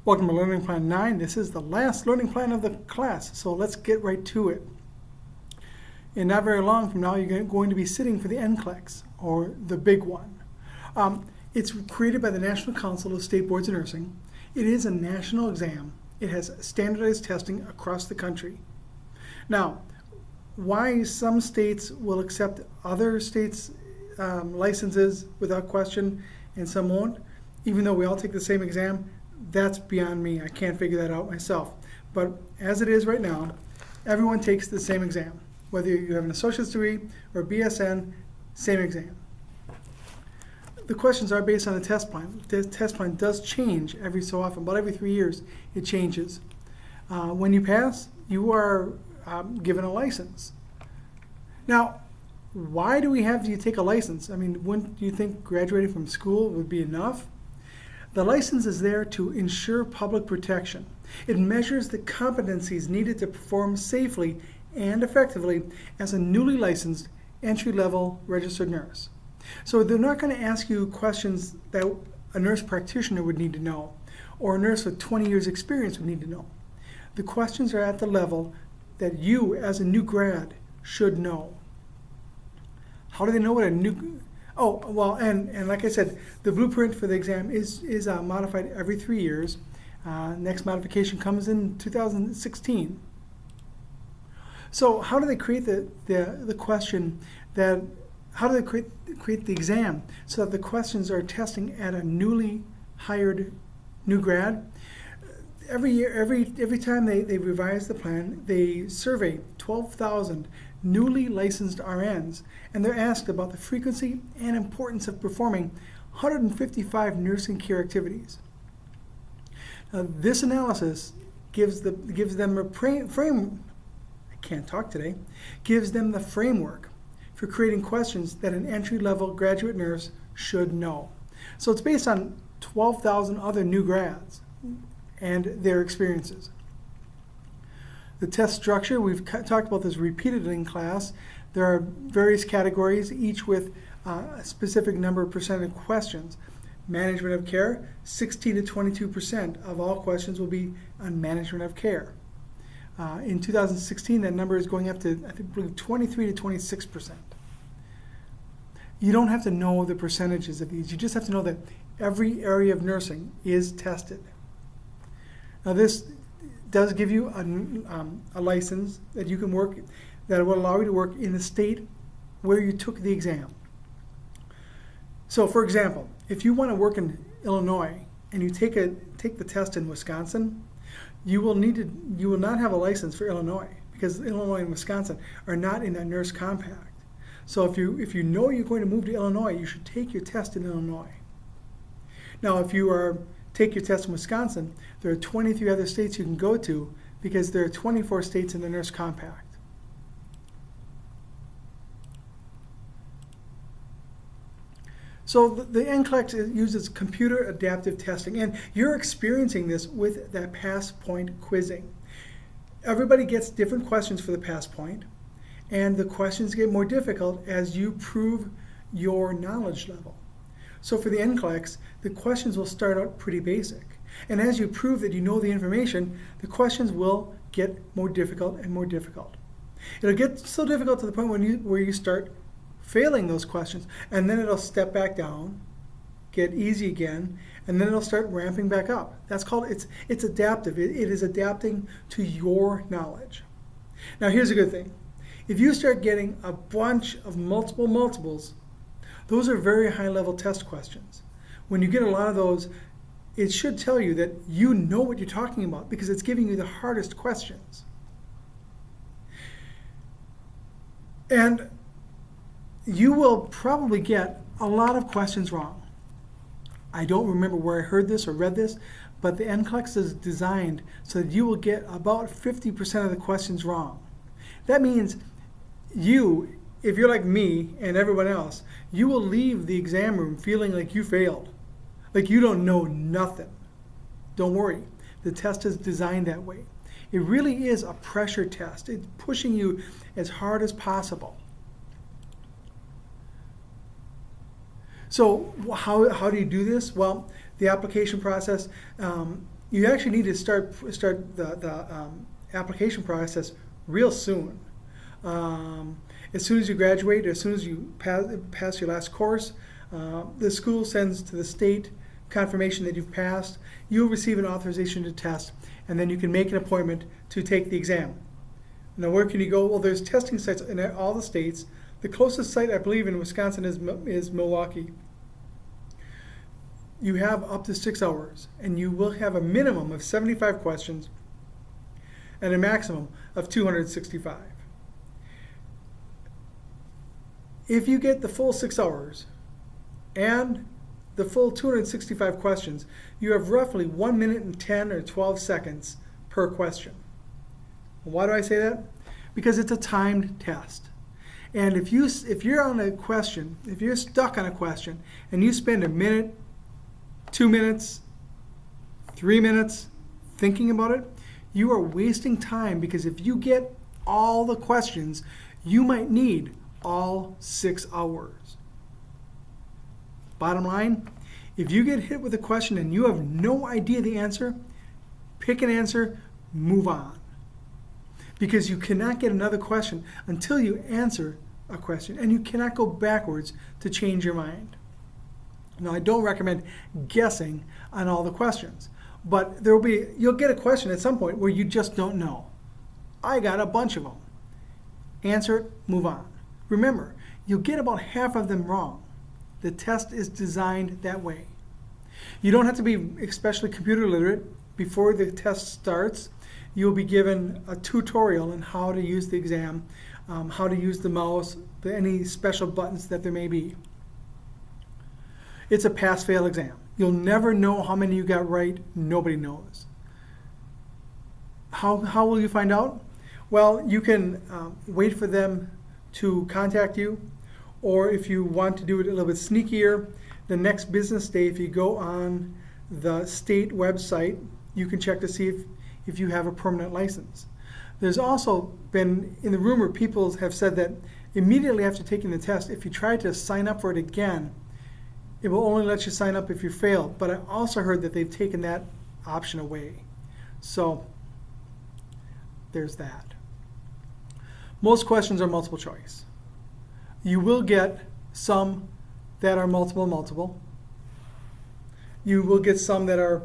Welcome to Learning Plan 9. This is the last learning plan of the class, so let's get right to it. And not very long from now, you're going to be sitting for the NCLEX, or the big one. It's created by the National Council of State Boards of Nursing. It is a national exam. It has standardized testing across the country. Now, why some states will accept other states' licenses without question and some won't, even though we all take the same exam, that's beyond me. I can't figure that out myself. But as it is right now, everyone takes the same exam. Whether you have an associate's degree or BSN, same exam. The questions are based on a test plan. The test plan does change every so often, about every 3 years it changes. When you pass, you are given a license. Now, why do we have you take a license? I mean, wouldn't you think graduating from school would be enough? The license is there to ensure public protection. It measures the competencies needed to perform safely and effectively as a newly licensed entry-level registered nurse. So they're not going to ask you questions that a nurse practitioner would need to know, or a nurse with 20 years experience would need to know. The questions are at the level that you, as a new grad, should know. How do they know what a new... Oh, well, and like I said, the blueprint for the exam is modified every 3 years. Next modification comes in 2016. So how do they create the question that, how do they create the exam so that the questions are testing at a newly hired new grad? Every year, every time they revise the plan, they survey 12,000 newly licensed RNs, and they're asked about the frequency and importance of performing 155 nursing care activities. Now, this analysis gives them a gives them the framework for creating questions that an entry-level graduate nurse should know. So it's based on 12,000 other new grads and their experiences. The test structure, we've talked about this repeatedly in class. There are various categories, each with a specific number of percent of questions. Management of care, 16 to 22% of all questions will be on management of care. In 2016, that number is going up to, I think, 23 to 26%. You don't have to know the percentages of these. You just have to know that every area of nursing is tested. Now, this does give you a license that you can work, that will allow you to work in the state where you took the exam. So, for example, if you want to work in Illinois and you take the test in Wisconsin, you will not have a license for Illinois because Illinois and Wisconsin are not in that nurse compact. So if you know you're going to move to Illinois, you should take your test in Illinois. Now, if you take your test in Wisconsin, there are 23 other states you can go to because there are 24 states in the nurse compact. So the NCLEX uses computer adaptive testing, and you're experiencing this with that pass point quizzing. Everybody gets different questions for the pass point, and the questions get more difficult as you prove your knowledge level. So for the NCLEX, the questions will start out pretty basic. And as you prove that you know the information, the questions will get more difficult and more difficult. It'll get so difficult to the point where you start failing those questions, and then it'll step back down, get easy again, and then it'll start ramping back up. That's called, it's adaptive. It is adapting to your knowledge. Now here's a good thing. If you start getting a bunch of multiples, those are very high-level test questions. When you get a lot of those, it should tell you that you know what you're talking about because it's giving you the hardest questions. And you will probably get a lot of questions wrong. I don't remember where I heard this or read this, but the NCLEX is designed so that you will get about 50% of the questions wrong. That means you, if you're like me and everyone else, you will leave the exam room feeling like you failed, like you don't know nothing. Don't worry, the test is designed that way. It really is a pressure test. It's pushing you as hard as possible. So how do you do this? Well, the application process, you actually need to start the application process real soon. As soon as you graduate, as soon as you pass your last course, the school sends to the state confirmation that you've passed. You'll receive an authorization to test, and then you can make an appointment to take the exam. Now, where can you go? Well, there's testing sites in all the states. The closest site, I believe, in Wisconsin is Milwaukee. You have up to 6 hours, and you will have a minimum of 75 questions and a maximum of 265. If you get the full 6 hours and the full 265 questions, you have roughly 1 minute and 10 or 12 seconds per question. Why do I say that? Because it's a timed test. And if you're on a question, if you're stuck on a question, and you spend a minute, 2 minutes, 3 minutes thinking about it, you are wasting time, because if you get all the questions, you might need all 6 hours. Bottom line, if you get hit with a question and you have no idea the answer, pick an answer, move on. Because you cannot get another question until you answer a question, and you cannot go backwards to change your mind. Now, I don't recommend guessing on all the questions, but you'll get a question at some point where you just don't know. I got a bunch of them. Answer it, move on. Remember, you'll get about half of them wrong. The test is designed that way. You don't have to be especially computer literate. Before the test starts, you'll be given a tutorial on how to use the exam, how to use the mouse, any special buttons that there may be. It's a pass-fail exam. You'll never know how many you got right. Nobody knows. How will you find out? Well, you can wait for them to contact you, or if you want to do it a little bit sneakier, the next business day, if you go on the state website, you can check to see if you have a permanent license. There's also been, in the rumor, people have said that immediately after taking the test, if you try to sign up for it again, it will only let you sign up if you fail. But I also heard that they've taken that option away. So there's that. Most questions are multiple choice. You will get some that are multiple. You will get some that are,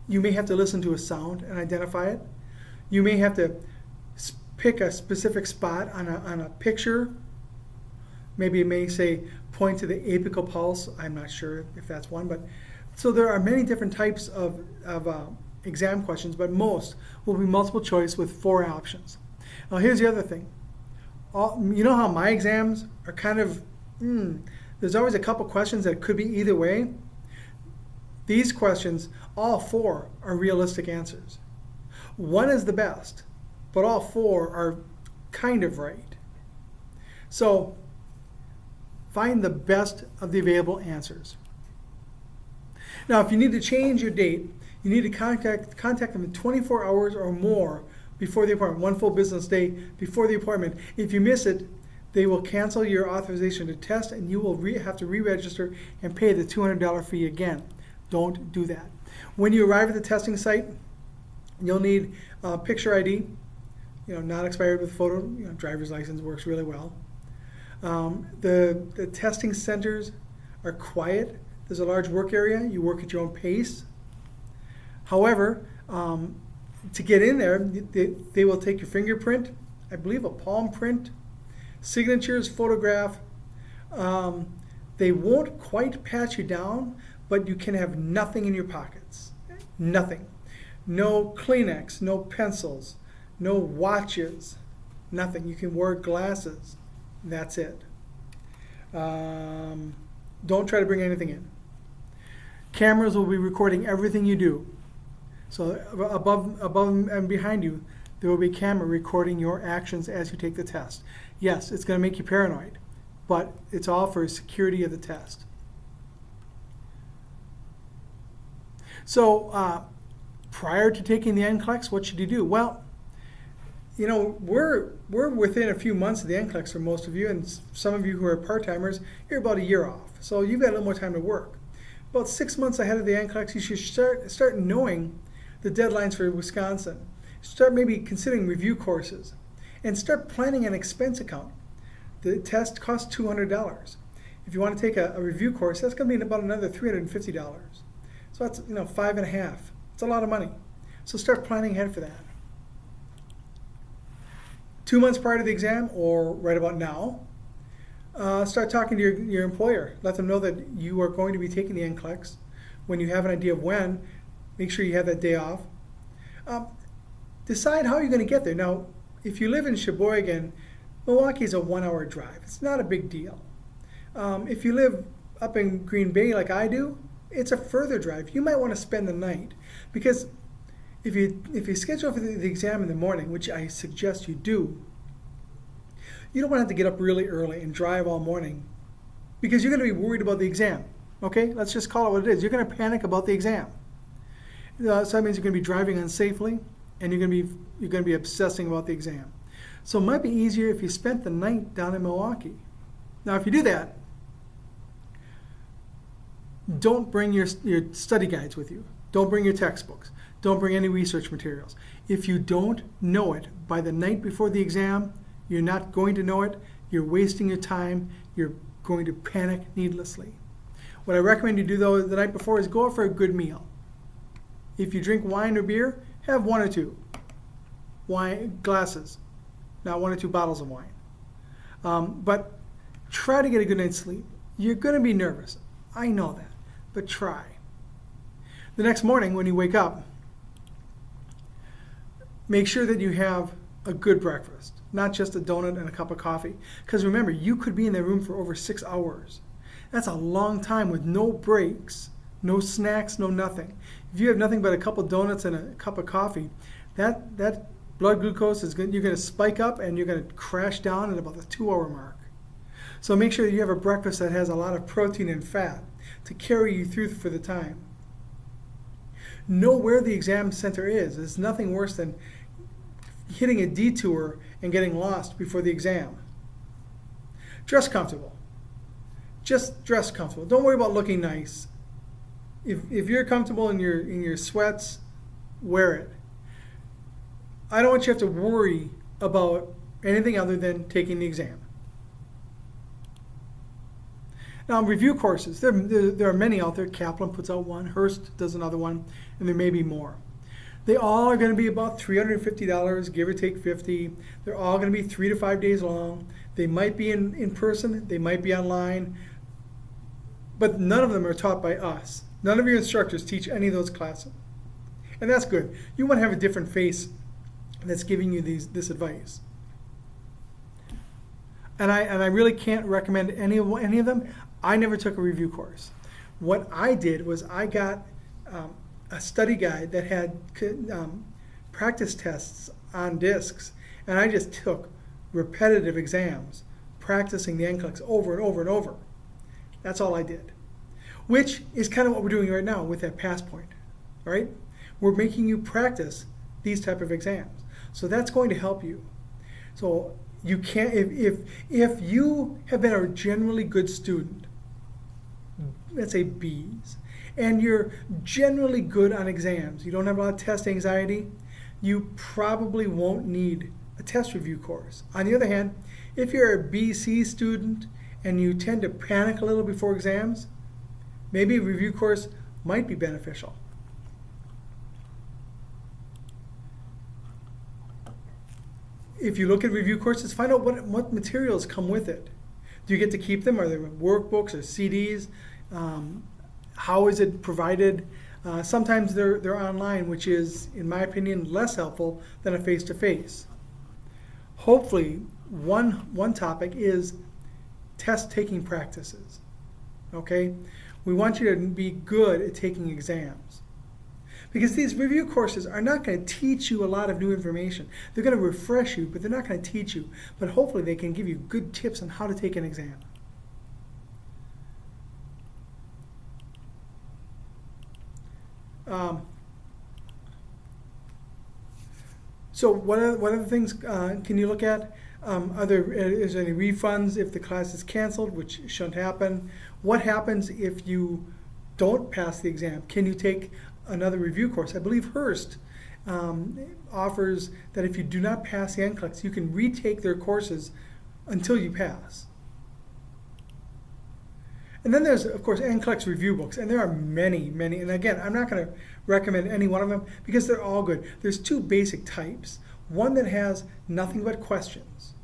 you may have to listen to a sound and identify it. You may have to pick a specific spot on a picture. Maybe it may say point to the apical pulse. I'm not sure if that's one, but so there are many different types of exam questions, but most will be multiple choice with 4 options. Now here's the other thing. You know how my exams are kind of, there's always a couple questions that could be either way. These questions, all 4 are realistic answers. One is the best, but all 4 are kind of right. So find the best of the available answers. Now, if you need to change your date, you need to contact them in 24 hours or more before the appointment, 1 full business day before the appointment. If you miss it, they will cancel your authorization to test, and you will have to re-register and pay the $200 fee again. Don't do that. When you arrive at the testing site, you'll need picture ID, not expired with photo. Driver's license works really well. The testing centers are quiet. There's a large work area. You work at your own pace. However, to get in there, they will take your fingerprint, I believe a palm print, signatures, photograph. They won't quite pat you down, but you can have nothing in your pockets. Nothing. No Kleenex, no pencils, no watches, nothing. You can wear glasses. That's it. Don't try to bring anything in. Cameras will be recording everything you do. So above and behind you, there will be a camera recording your actions as you take the test. Yes, it's going to make you paranoid, but it's all for security of the test. So prior to taking the NCLEX, what should you do? Well, we're within a few months of the NCLEX for most of you, and some of you who are part-timers, you're about a year off. So you've got a little more time to work. about 6 months ahead of the NCLEX, you should start knowing the deadlines for Wisconsin. Start maybe considering review courses, and start planning an expense account. The test costs $200. If you want to take a review course, that's going to be about another $350. So that's 5.5. It's a lot of money. So start planning ahead for that. 2 months prior to the exam, or right about now, start talking to your employer. Let them know that you are going to be taking the NCLEX. When you have an idea of when, make sure you have that day off. Decide how you're going to get there. Now, if you live in Sheboygan, Milwaukee is a 1-hour drive. It's not a big deal. If you live up in Green Bay like I do, it's a further drive. You might want to spend the night, because if you schedule for the exam in the morning, which I suggest you do, you don't want to have to get up really early and drive all morning, because you're going to be worried about the exam. Okay, let's just call it what it is. You're going to panic about the exam. So that means you're going to be driving unsafely, and you're going to be obsessing about the exam. So it might be easier if you spent the night down in Milwaukee. Now, if you do that, don't bring your study guides with you. Don't bring your textbooks. Don't bring any research materials. If you don't know it by the night before the exam, you're not going to know it. You're wasting your time. You're going to panic needlessly. What I recommend you do, though, the night before is go out for a good meal. If you drink wine or beer, have 1 or 2 wine glasses, not 1 or 2 bottles of wine. But try to get a good night's sleep. You're going to be nervous. I know that, but try. The next morning when you wake up, make sure that you have a good breakfast, not just a donut and a cup of coffee. Because remember, you could be in that room for over 6 hours. That's a long time with no breaks, no snacks, no nothing. If you have nothing but a couple donuts and a cup of coffee, that blood glucose you're going to spike up, and you're going to crash down at about the 2-hour mark. So make sure that you have a breakfast that has a lot of protein and fat to carry you through for the time. Know where the exam center is. There's nothing worse than hitting a detour and getting lost before the exam. Dress comfortable. Just dress comfortable. Don't worry about looking nice. If you're comfortable in your sweats, wear it. I don't want you to have to worry about anything other than taking the exam. Now, review courses, there are many out there. Kaplan puts out one, Hearst does another one, and there may be more. They all are going to be about $350, give or take 50. They're all going to be 3 to 5 days long. They might be in person, they might be online, but none of them are taught by us. None of your instructors teach any of those classes. And that's good. You want to have a different face that's giving you this advice. And I really can't recommend any of them. I never took a review course. What I did was I got a study guide that had practice tests on discs, and I just took repetitive exams, practicing the NCLEX over and over and over. That's all I did, which is kind of what we're doing right now with that pass point, right? We're making you practice these type of exams. So that's going to help you. So you can't, if you have been a generally good student, let's say B's, and you're generally good on exams, you don't have a lot of test anxiety, you probably won't need a test review course. On the other hand, if you're a BC student and you tend to panic a little before exams, maybe a review course might be beneficial. If you look at review courses, find out what materials come with it. Do you get to keep them? Are there workbooks or CDs? How is it provided? Sometimes they're online, which is, in my opinion, less helpful than a face-to-face. Hopefully, one topic is test-taking practices. Okay? We want you to be good at taking exams. Because these review courses are not going to teach you a lot of new information. They're going to refresh you, but they're not going to teach you. But hopefully they can give you good tips on how to take an exam. So what other things can you look at? Is there any refunds if the class is canceled, which shouldn't happen? What happens if you don't pass the exam, can you take another review course? I believe Hearst offers that if you do not pass the NCLEX, you can retake their courses until you pass. And then there's, of course, NCLEX review books, and there are many, many. And again, I'm not going to recommend any one of them because they're all good. There's two basic types. One that has nothing but questions.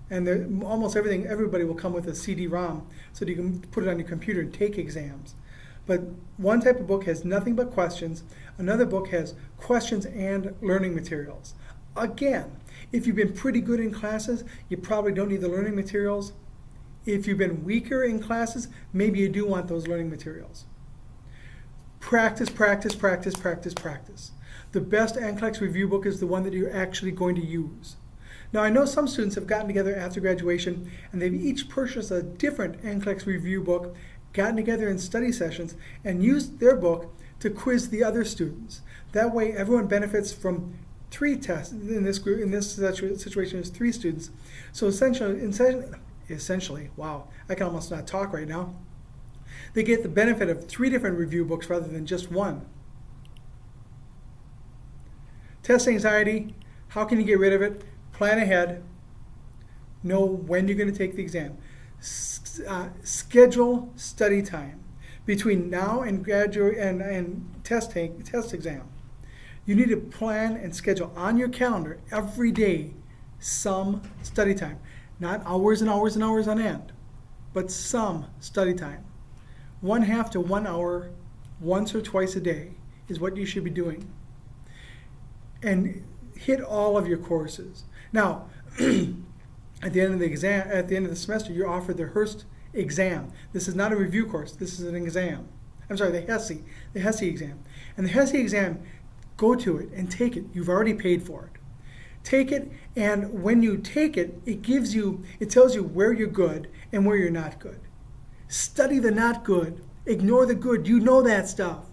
And almost everybody will come with a CD-ROM so that you can put it on your computer and take exams. But one type of book has nothing but questions. Another book has questions and learning materials. Again, if you've been pretty good in classes, you probably don't need the learning materials. If you've been weaker in classes, maybe you do want those learning materials. Practice, practice, practice, practice, practice. The best NCLEX review book is the one that you're actually going to use. Now, I know some students have gotten together after graduation and they've each purchased a different NCLEX review book, gotten together in study sessions, and used their book to quiz the other students. That way, everyone benefits from 3 tests. In this group, in this situation, is 3 students. So essentially, wow, I can almost not talk right now. They get the benefit of 3 different review books rather than just one. Test anxiety, how can you get rid of it? Plan ahead. Know when you're going to take the exam. Schedule study time between now and graduate and test exam. You need to plan and schedule on your calendar every day some study time. Not hours and hours and hours on end, but some study time. 1/2 to 1 hour once or twice a day is what you should be doing. And hit all of your courses. Now, at the end of the exam, at the end of the semester, you're offered the Hearst exam. This is not a review course. This is an exam. I'm sorry, the HESI exam. And the HESI exam, go to it and take it. You've already paid for it. Take it, and when you take it, it tells you where you're good and where you're not good. Study the not good. Ignore the good. You know that stuff.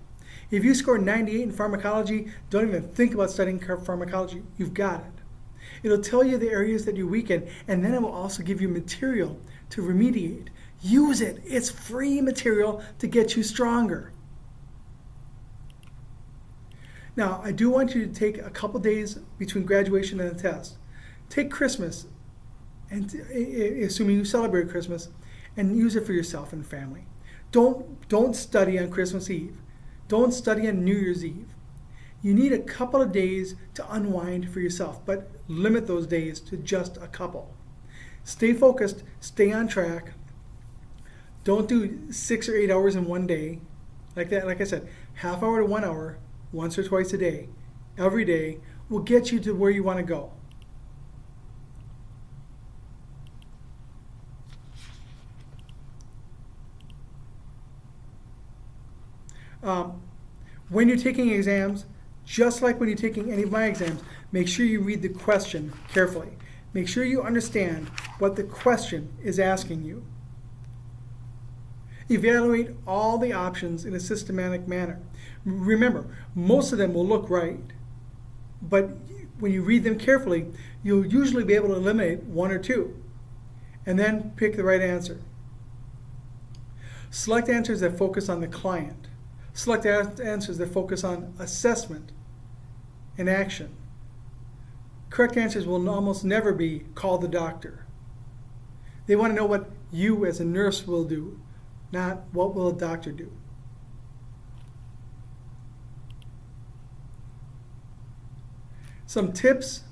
If you score 98 in pharmacology, don't even think about studying pharmacology. You've got it. It'll tell you the areas that you weaken, and then it will also give you material to remediate. Use it. It's free material to get you stronger. Now, I do want you to take a couple days between graduation and the test. Take Christmas, and assuming you celebrate Christmas, and use it for yourself and family. Don't study on Christmas Eve. Don't study on New Year's Eve. You need a couple of days to unwind for yourself, but limit those days to just a couple. Stay focused, stay on track. Don't do 6 or 8 hours in one day. Like that, like I said, 1/2 hour to 1 hour, once or twice a day, every day, will get you to where you want to go. When you're taking exams, just like when you're taking any of my exams, make sure you read the question carefully. Make sure you understand what the question is asking you. Evaluate all the options in a systematic manner. Remember, most of them will look right, but when you read them carefully, you'll usually be able to eliminate 1 or 2, and then pick the right answer. Select answers that focus on the client. Select answers that focus on assessment and action. Correct answers will almost never be call the doctor. They want to know what you as a nurse will do, not what will a doctor do. Some tips.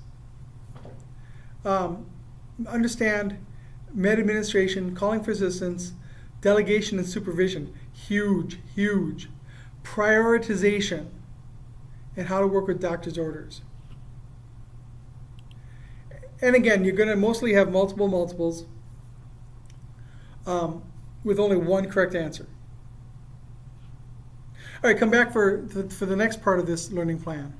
Understand med administration, calling for assistance, delegation and supervision. Huge, huge. Prioritization and how to work with doctor's orders. And again, you're going to mostly have multiples with only one correct answer. All right, come back for the next part of this learning plan.